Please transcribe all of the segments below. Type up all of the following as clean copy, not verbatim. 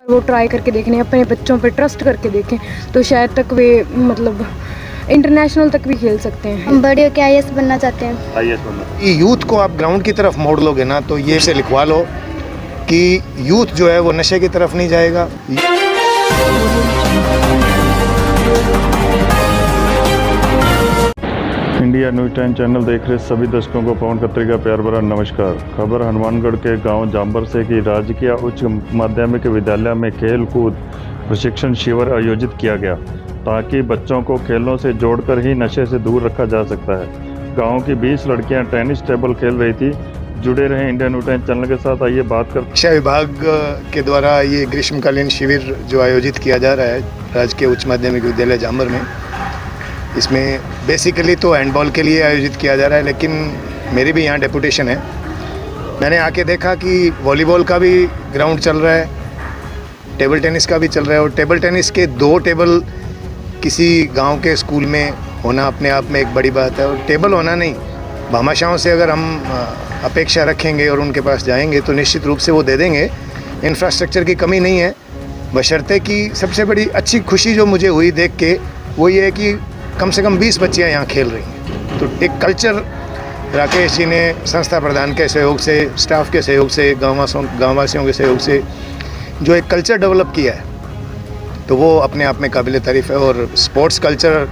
वो ट्राई करके देखने, अपने बच्चों पर ट्रस्ट करके देखें तो शायद तक वे मतलब इंटरनेशनल तक भी खेल सकते हैं। हम बड़े होकर आईएएस बनना चाहते हैं। आईएएस बनना। यूथ को आप ग्राउंड की तरफ मोड़ लोगे ना तो ये से लिखवा लो कि यूथ जो है वो नशे की तरफ नहीं जाएगा। इंडिया न्यूज़ 10 चैनल देख रहे सभी दर्शकों को पवन खत्री का प्यार भरा नमस्कार। खबर हनुमानगढ़ के गांव जांबर से कि राजकीय उच्च माध्यमिक विद्यालय में खेल कूद प्रशिक्षण शिविर आयोजित किया गया ताकि बच्चों को खेलों से जोड़कर ही नशे से दूर रखा जा सकता है। गांव की 20 लड़कियां टेनिस टेबल खेल रही थी। जुड़े रहे इंडिया न्यूज़ 10 चैनल के साथ। आइए बात कर। शिक्षा विभाग के द्वारा ये ग्रीष्मकालीन शिविर जो आयोजित किया जा रहा है राजकीय उच्च माध्यमिक विद्यालय जांबर में, इसमें बेसिकली तो हैंडबॉल के लिए आयोजित किया जा रहा है, लेकिन मेरी भी यहाँ डेपुटेशन है। मैंने आके देखा कि वॉलीबॉल का भी ग्राउंड चल रहा है, टेबल टेनिस का भी चल रहा है, और टेबल टेनिस के 2 टेबल किसी गांव के स्कूल में होना अपने आप में एक बड़ी बात है। और टेबल होना नहीं, भामाशाहों से अगर हम अपेक्षा रखेंगे और उनके पास जाएंगे तो निश्चित रूप से वो दे देंगे। इंफ्रास्ट्रक्चर की कमी नहीं है, बशर्ते कि सबसे बड़ी अच्छी खुशी जो मुझे हुई देख के वो ये है कि कम से कम 20 बच्चियाँ यहाँ खेल रही हैं। तो एक कल्चर राकेश जी ने संस्था प्रधान के सहयोग से, स्टाफ के सहयोग से, गाँववासियों के सहयोग से जो एक कल्चर डेवलप किया है तो वो अपने आप में काबिल तारीफ़ है। और स्पोर्ट्स कल्चर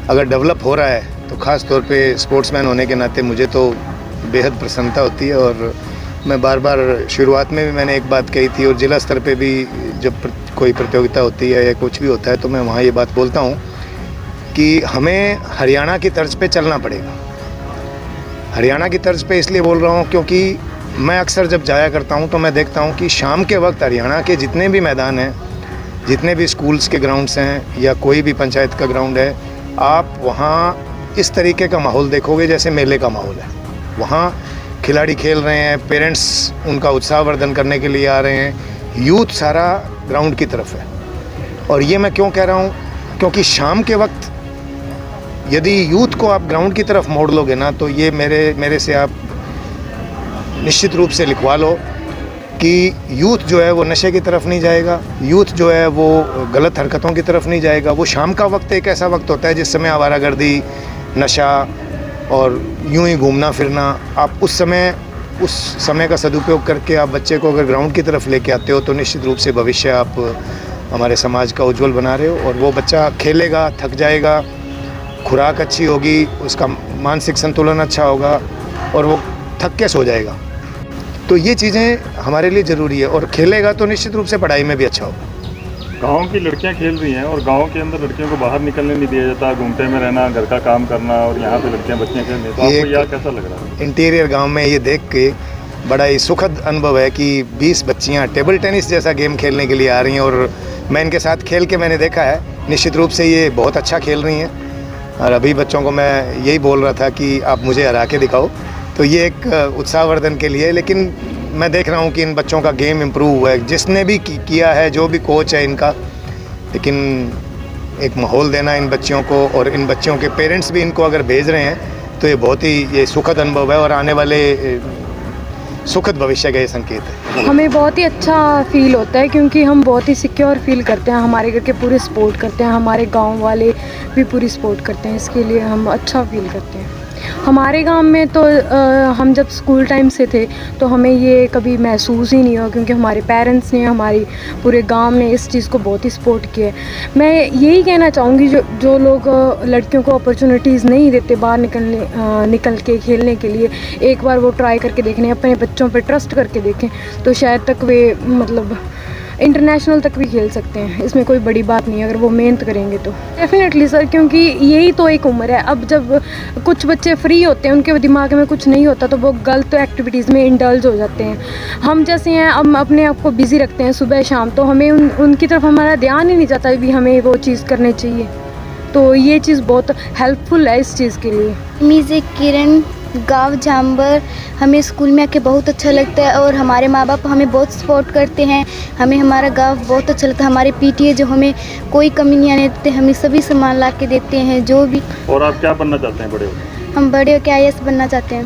अगर डेवलप हो रहा है तो ख़ास तौर पे स्पोर्ट्समैन होने के नाते मुझे तो बेहद प्रसन्नता होती है। और मैं बार बार शुरुआत में भी मैंने एक बात कही थी, और ज़िला स्तर पे भी जब कोई प्रतियोगिता होती है या कुछ भी होता है तो मैं वहाँ ये बात बोलता हूँ कि हमें हरियाणा की तर्ज पे चलना पड़ेगा। हरियाणा की तर्ज पे इसलिए बोल रहा हूँ क्योंकि मैं अक्सर जब जाया करता हूँ तो मैं देखता हूँ कि शाम के वक्त हरियाणा के जितने भी मैदान हैं, जितने भी स्कूल्स के ग्राउंड्स हैं या कोई भी पंचायत का ग्राउंड है, आप वहाँ इस तरीके का माहौल देखोगे जैसे मेले का माहौल है। वहाँ खिलाड़ी खेल रहे हैं, पेरेंट्स उनका उत्साहवर्धन करने के लिए आ रहे हैं, यूथ सारा ग्राउंड की तरफ है। और ये मैं क्यों कह रहा हूँ, क्योंकि शाम के वक्त यदि यूथ को आप ग्राउंड की तरफ मोड़ लोगे ना तो ये मेरे से आप निश्चित रूप से लिखवा लो कि यूथ जो है वो नशे की तरफ नहीं जाएगा, यूथ जो है वो गलत हरकतों की तरफ नहीं जाएगा। वो शाम का वक्त एक ऐसा वक्त होता है जिस समय आवारागर्दी, नशा और यूं ही घूमना फिरना, आप उस समय का सदुपयोग करके आप बच्चे को अगर ग्राउंड की तरफ लेके आते हो तो निश्चित रूप से भविष्य आप हमारे समाज का उज्जवल बना रहे हो। और वो बच्चा खेलेगा, थक जाएगा, खुराक अच्छी होगी, उसका मानसिक संतुलन अच्छा होगा और वो थक के सो जाएगा। तो ये चीज़ें हमारे लिए ज़रूरी है। और खेलेगा तो निश्चित रूप से पढ़ाई में भी अच्छा होगा। गांव की लड़कियां खेल रही हैं और गांव के अंदर लड़कियों को बाहर निकलने नहीं दिया जाता, घूमते में रहना, घर का काम करना, और यहाँ पे बच्चियां खेल रही हैं। तो आपको यह कैसा लग रहा है? इंटीरियर गांव में ये देख के बड़ा ही सुखद अनुभव है कि 20 बच्चियाँ टेबल टेनिस जैसा गेम खेलने के लिए आ रही हैं। और मैं इनके साथ खेल के मैंने देखा है, निश्चित रूप से ये बहुत अच्छा खेल रही हैं। और अभी बच्चों को मैं यही बोल रहा था कि आप मुझे हरा के दिखाओ, तो ये एक उत्साहवर्धन के लिए। लेकिन मैं देख रहा हूँ कि इन बच्चों का गेम इम्प्रूव हुआ है, जिसने भी किया है, जो भी कोच है इनका। लेकिन एक माहौल देना इन बच्चियों को, और इन बच्चियों के पेरेंट्स भी इनको अगर भेज रहे हैं तो ये बहुत ही ये सुखद अनुभव है और आने वाले सुखद भविष्य का ये संकेत है। हमें बहुत ही अच्छा फील होता है क्योंकि हम बहुत ही सिक्योर फील करते हैं, हमारे घर के पूरे सपोर्ट करते हैं, हमारे गांव वाले भी पूरी सपोर्ट करते हैं, इसके लिए हम अच्छा फील करते हैं। हमारे गांव में तो हम जब स्कूल टाइम से थे तो हमें ये कभी महसूस ही नहीं हुआ, क्योंकि हमारे पेरेंट्स ने, हमारी पूरे गांव ने इस चीज़ को बहुत ही सपोर्ट किया है। मैं यही कहना चाहूँगी जो लोग लड़कियों को अपॉर्चुनिटीज़ नहीं देते बाहर निकल के खेलने के लिए, एक बार वो ट्राई करके देखने, अपने बच्चों पर ट्रस्ट करके देखें तो शायद तक वे मतलब इंटरनेशनल तक भी खेल सकते हैं। इसमें कोई बड़ी बात नहीं है अगर वो मेहनत करेंगे तो। डेफिनेटली सर, क्योंकि यही तो एक उम्र है। अब जब कुछ बच्चे फ्री होते हैं, उनके दिमाग में कुछ नहीं होता तो वो गलत एक्टिविटीज़ में इंडल्ज हो जाते हैं। हम जैसे हैं, हम अपने आप को बिज़ी रखते हैं सुबह शाम, तो हमें उनकी तरफ हमारा ध्यान ही नहीं जाता भी हमें वो चीज़ करनी चाहिए। तो ये चीज़ बहुत हेल्पफुल है इस चीज़ के लिए। मीज़े किरण, गांव जांबर, हमें स्कूल में आके बहुत अच्छा लगता है और हमारे माँ बाप हमें बहुत सपोर्ट करते हैं। हमें हमारा गांव बहुत अच्छा लगता है। हमारे पीटीए जो हमें कोई कमी नहीं आने देते, हमें सभी सामान ला के देते हैं जो भी। और आप क्या बनना चाहते हैं बड़े होकर? हम बड़े होकर आईएएस बनना चाहते हैं।